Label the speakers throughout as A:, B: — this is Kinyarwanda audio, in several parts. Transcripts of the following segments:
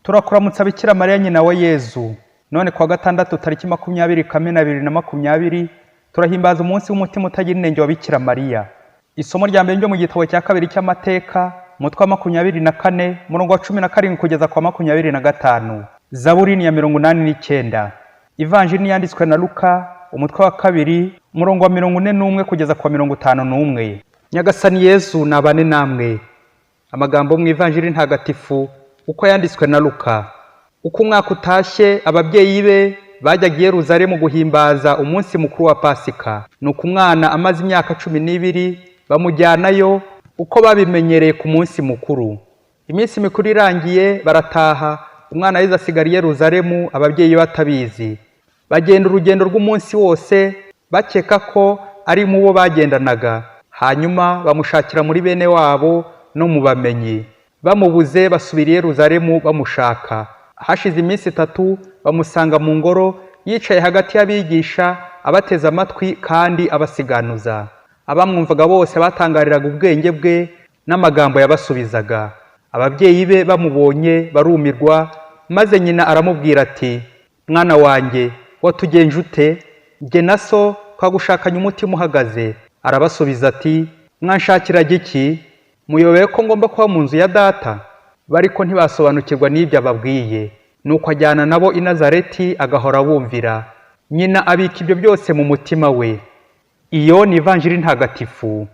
A: Turakuramutsa Bikira Mariya nyina wa Yezu. None kwa gatandatu tariki 20 Kamena 2020 turahimbaza umunsi w'umutima utagira inenge wa Bikira Mariya. Isomo rya mbere ryo mu gitabo cya kabiri cy'amateka, mutwe wa 24 murongo wa 17 kugeza kwa 25. Zaburi ya 89. Ivanjili yanditswe na Luka, umutwe wa kabiri murongo wa 41 kugeza kwa 51. Nyagasani Yesu nabane namwe. Amagambo mu Ivanjili ntagatifu uko yanditswe na Luka. Uko umwaka utashye, ababyeyi be bajyaga i Yerusalemu guhimbaza umunsi mukuru wa Pasika. Nuko umwana amaze imyaka 12 bamujyanayo uko babimenyereye ku munsi mukuru. Iminsi mikuru irangiye barataha, umwana Yezu asigara i Yerusalemu ababyeyi batabizi. Bagenda urugendo rw'umunsi wose bakeka ko ari mu bo bagendanaga. Hanyuma bamushakira muri bene wabo no mu bamenyi. Bamubuze basubira i Yerusalemu bamushaka. Hashize iminsi 3 bamusanga mu ngoro yicaye hagati y'abigisha abateze amatwi kandi abasiganuza. Abamwumvaga bose batangariraga ubwenge bwe n'amagambo yabasubizaga. Ababyeyi be bamubonye barumirwa, maze nyina aramubwira ati, mwana wanjye watugenje ute? Jye na so twagushakanye umutima uhagaze. Arabasubiza ati, mwanshakira giki? Muyobeye ko ngomba kuba mu nzu ya data? Bariko ntibasobanukirwa n'ibyo ababwiye. Nuko ajyana nabo i Nazareti agahora bumvira. Nyina abika ibyo byose mu mutima we. Iyo ni Ivanjili ntagatifu.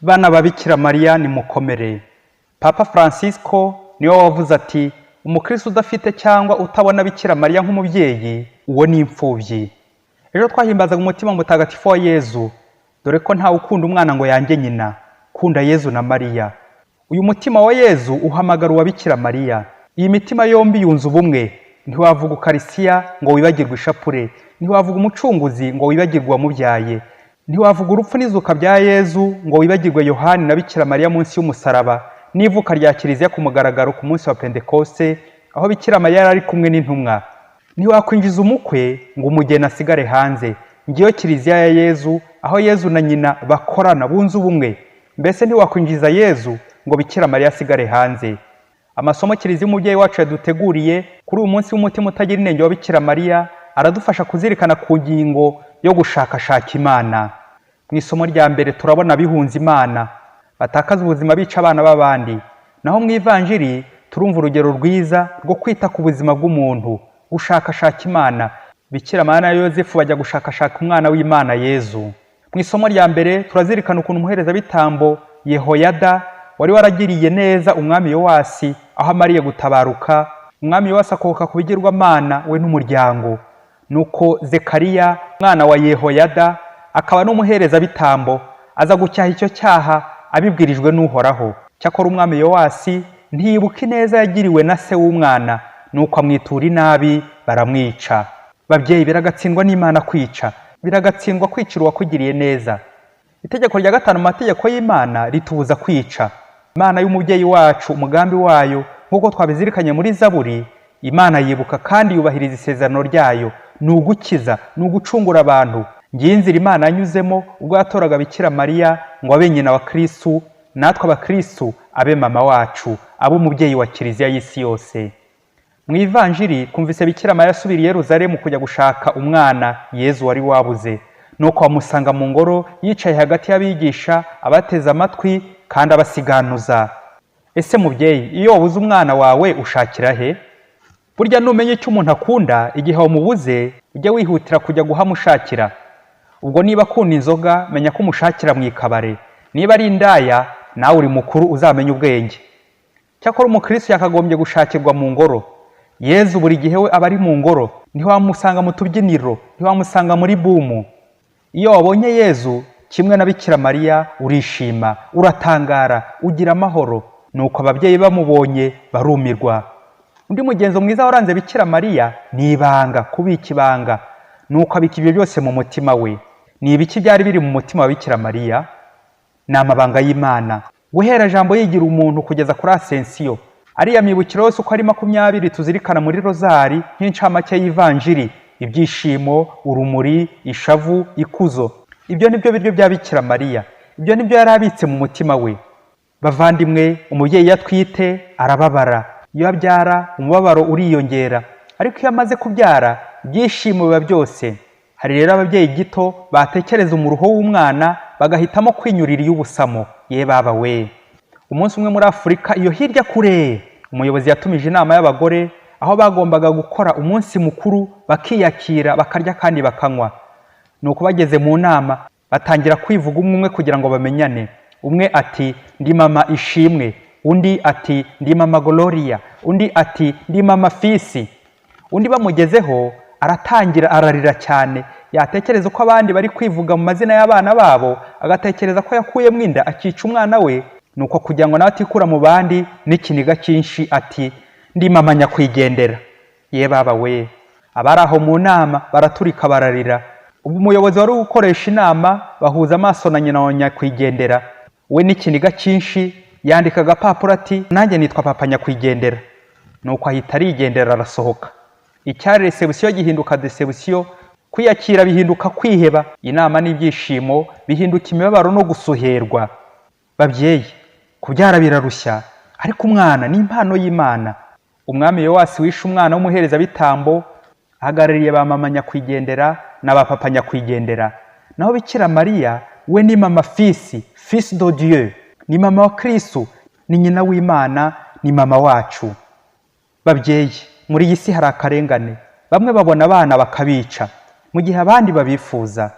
A: Bana ba Bikira Mariya nimukomere. Papa Francisco niwe wavuze ati, umukristo udafite cyangwa utabona Bikira Mariya nk'umubyeyi, uwo ni imfubyi. Ejo twahimbazaga umutima mutagatifu wa Yezu, dore ko nta ukunda umwana ngo yange nyina. Kunda Yezu na Mariya. Uyu mutima wa Yezu uhamagara uwa Bikira Mariya. Iyi mitima yombi yunze ubumwe. Ntiwavuga Ukarisiya ngo wibagirwe ishapure, ntiwavuga umucunguzi ngo wibagirwe uwamubyaye, ntiwavuga urupfu n'izuka bya Yezu ngo wibagirwe Yohani na Bikira Mariya munsi y'umusaraba, n'ivuka rya Kiliziya ku mugaragaro ku munsi wa Pentekoste, aho Bikira Mariya ari kumwe n'intumwa. Ntiwakwinjiza umukwe ngo umugeni asigare hanze. Ngiyo Kiliziya ya Yezu, aho Yezu na nyina bakorana bunze ubumwe. Mbese ntiwakwinjiza Yezu ngo Bikira Mariya asigare hanze. Amasomo Kiliziya umubyeyi wacu yaduteguriye kuri uyu munsi w'umutima utagira inenge wa Bikira Mariya aradufasha kuzirikana ku ngingo yo gushakashaka Imana. Mu isomo rya mbere turabona bihunza Imana, batakaza ubuzima bica abana b'abandi. Naho mu Ivanjili turumva urugero rwiza rwo kwita ku buzima bw'umuntu, gushakashaka Imana. Bikira Mariya na Yozefu bajya gushakashaka umwana w'Imana Yezu. Mu isomo rya mbere turazirikana ukuntu umuherezabitambo Yehoyada wari waragiriye neza umwami Yowasi aho amariye gutabaruka. Umwami Yowasi akohoka ku bigirwamana we n'umuryango. Nuko Zekariya mwana wa Yehoyada akaba n'umuherezabitambo aza gucyaha icyo cyaha abibwirijwe n'Uhoraho. Cyakora umwami Yowasi ntiyibuka ineza yagiriwe na se w'umwana, nuko amwitura inabi baramwica. Babyeyi, biragatsindwa n'Imana kwica, biragatsindwa kwicira uwakugiriye neza. Itegeko rya 5 mu mategeko y'Imana ritubuza kwica. Imana y'umubyeyi wacu, umugambi wayo nk'uko twabizirikanye muri Zaburi, Imana yibuka kandi yubahiriza isezerano ryayo, ni ugukiza, ni ugucungura abantu. Ngiye inzira Imana yanyuzemo ubwo yatoraga Bikira Mariya ngo abe nyina wa Kristu, natwe abakristu abe mama wacu, abo umubyeyi wa Kiliziya y'isi yose. Mu Ivanjili kumvise Bikira Mariya asubira i Yerusalemu kujya gushaka umwana Yezu wari wabuze. Nuko bamusanga mu ngoro yicaye hagati y'abigisha abateze amatwi kandi abasiganuza. Ese mubyeyi, iyo wabuze umwana wawe ushakira he? Burya numenye icyo umuntu akunda, igihe wamubuze ujya wihutira kujya guhamushakira. Ubwo niba akunda inzoga, menya ko umushakira mu ikabare. Niba ari indaya, nawe uri mukuru uzamenya ubwenge. Cyakora umukristo yakagombye gushakirwa mu ngoro. Yezu buri gihe we aba ari mu ngoro. Ntiwamusanga mu tubyiniro, ntiwamusanga muri bumu. Iyo wabonye Yezu kimwe na Bikira Mariya urishima, uratangara, ugira amahoro. Nuko ababyeyi bamubonye barumirwa. Undi mugenzo mwiza waranze Bikira Mariya ni ibanga, kubika ibanga. Nuko abika ibyo byose mu mutima we. Ni ibiki byari biri mu mutima wa Bikira Mariya? Ni amabanga y'Imana. Guhera jambo yigira umuntu kugeza kuri Asensiyo. Ariya mibukiro yose uko ari 20 tuzirikana muri rozari nk'incamake y'Ivanjili: ibyishimo, urumuri, ishavu, ikuzo. Ibyo nibyo biryo bya Bikira Mariya. Ibyo nibyo yarabitse mu mutima we. Bavandimwe, umubyeyi yatwite arababara. iyo abyara umubabaro uriyongera, ariko iyo amaze kubyara ibyishimo biba byose. Hari rero ababyeyi gito batekereza umuruho w'umwana bagahitamo kwinyurira iy'ubusamo. Ye baba we! Umunsi umwe muri Afurika iyo hirya kure, umuyobozi yatumije inama y'abagore aho bagombaga gukora umunsi mukuru, bakiyakira, bakarya kandi bakanywa. Nuko bageze mu nama batangira kwivuga umwe kugira ngo bamenyane. Umwe ati ndi mama Ishimwe, undi ati ndi mama Gloria, undi ati ndi mama Fisi. Undi bamugezeho aratangira ararira cyane, yatekereza ko abandi bari kwivuga mu mazina y'abana babo, agatekereza ko yakuyemo inda akica umwana we. Nuko kugira ngo nawe atikura mu bandi n'ikiniga cyinshi ati ndi mama Nyakwigendera. Ye baba we! Abari aho mu nama baraturika bararira. Ubu umuyobozi wari gukoresha inama bahuza amaso na nyina wa Nyakwigendera. We n'ikiniga cyinshi yandika agapapuro ati nanjye nitwa papa Nyakwigendera. Nuko ahita arigendera arasohoka. Icyari resebusiyo gihinduka desebusiyo, kwiyakira bihinduka kwiheba, inama n'ibyishimo bihinduka imibabaro no gusuherwa. Babyeyi, kubyara birarushya, ariko umwana ni impano y'Imana. Umwami Yowasi wishe umwana w'umuherezabitambo ahagarariye ba mama Nyakwigendera na ba papa Nyakwigendera. Naho Bikira Mariya we ni mama Fisi, Fils de Dieu, ni mama wa Kristo, ni nyina w'Imana, ni mama wacu. Babyeyi, muri iyi si hari akarengane, bamwe babona abana bakabica mu gihe abandi babifuza.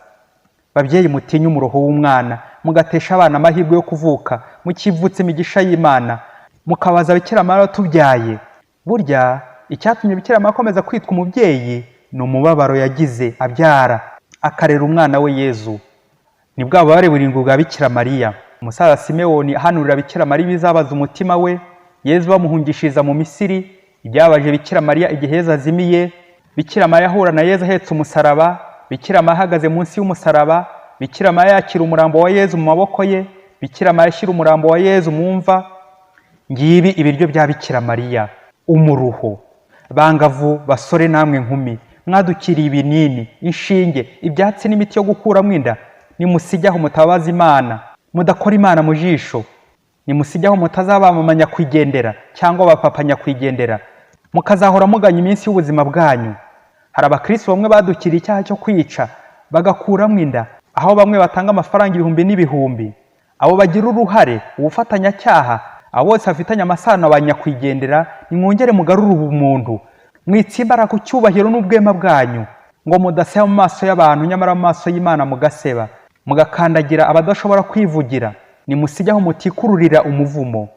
A: Babyeyi, mutinye umuruho w'umwana, mugatesha abana amahirwe yo kuvuka, mukivutse imigisha y'Imana, mukabaza Bikira Mariya tubyaye. Burya icyatumye Bikira Mariya akomeza kwitwa umubyeyi ni umubabaro yagize abyara akarera umwana we Yezu. Ni bwa bubabare burindwi bwa Bikira Mariya. Umusaza Simewoni ahanurira Bikira Mariya ibizabaza umutima we, Yezu bamuhungishiriza mu Misiri, ibyabaje Bikira Mariya igihe Yezu azimiye, Bikira Mariya ahura na Yezu ahetse umusaraba, Bikira Mariya ahagaze munsi y'umusaraba, Bikira Mariya yakira umurambo wa Yezu mu maboko ye, Bikira Mariya ashyira umurambo wa Yezu mu mva. Ngibi ibiryo bya Bikira Mariya. Umuruho. Bangavu, basore namwe nkumi, mwadukiriye ibinini, inshinge, ibyatsi n'imiti yo gukuramo inda, nimusijyaho mutabaza Imana, mudakora Imana mu jisho. Nimusijyaho mutazaba mama Nyakwigendera cyangwa ba papa Nyakwigendera, mukazahora muganya iminsi y'ubuzima bwanyu. Hari abakristo bamwe badukiriye icyaha cyo kwica bagakuramo inda, aho bamwe batanga amafaranga ibihumbi n'ibihumbi. Abo bagira uruhare, ubufatanyacyaha, abo bose bafitanye amasano ba Nyakwigendera, nimwongere mugarure ubumuntu, mwitsimbara ku cyubahiro n'ubwema bwanyu, ngo mudaseba mu maso y'abantu nyamara mu maso y'Imana mugaseba, mugakandagira abadashobora kwivugira. Nimusijyaho mutikururira umuvumo.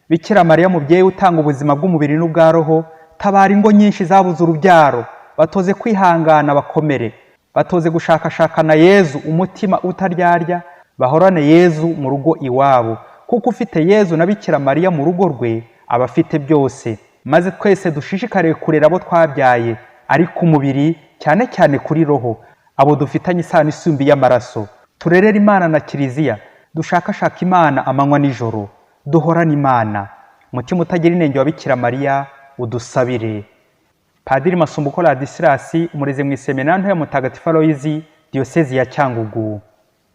A: Bikira Mariya mubyeyi utanga ubuzima bw'umubiri n'ubwa roho, tabara ingo nyinshi zabuze urubyaro, batoze kwihangana bakomere, batoze gushakashakana Yezu umutima utaryarya, bahorane Yezu mu rugo iwabo, kuko ufite Yezu na Bikira Mariya mu rugo rwe aba afite byose. Maze twese dushishikariye kurera abo twabyaye, ariko umubiri cyane cyane kuri roho, abo dufitanye isano isumbi y'amaraso. Turerere Imana na Kiliziya, dushakashaka Imana amanywa nijoro, duhorane Imana. Umutima utagira inenge wa Bikira Mariya udusabire. Padiri Masumbuko Ladislas, umurezi mu iseminari nto ya Mutagatifu Aloyizi, Diyosezi ya Cyangugu.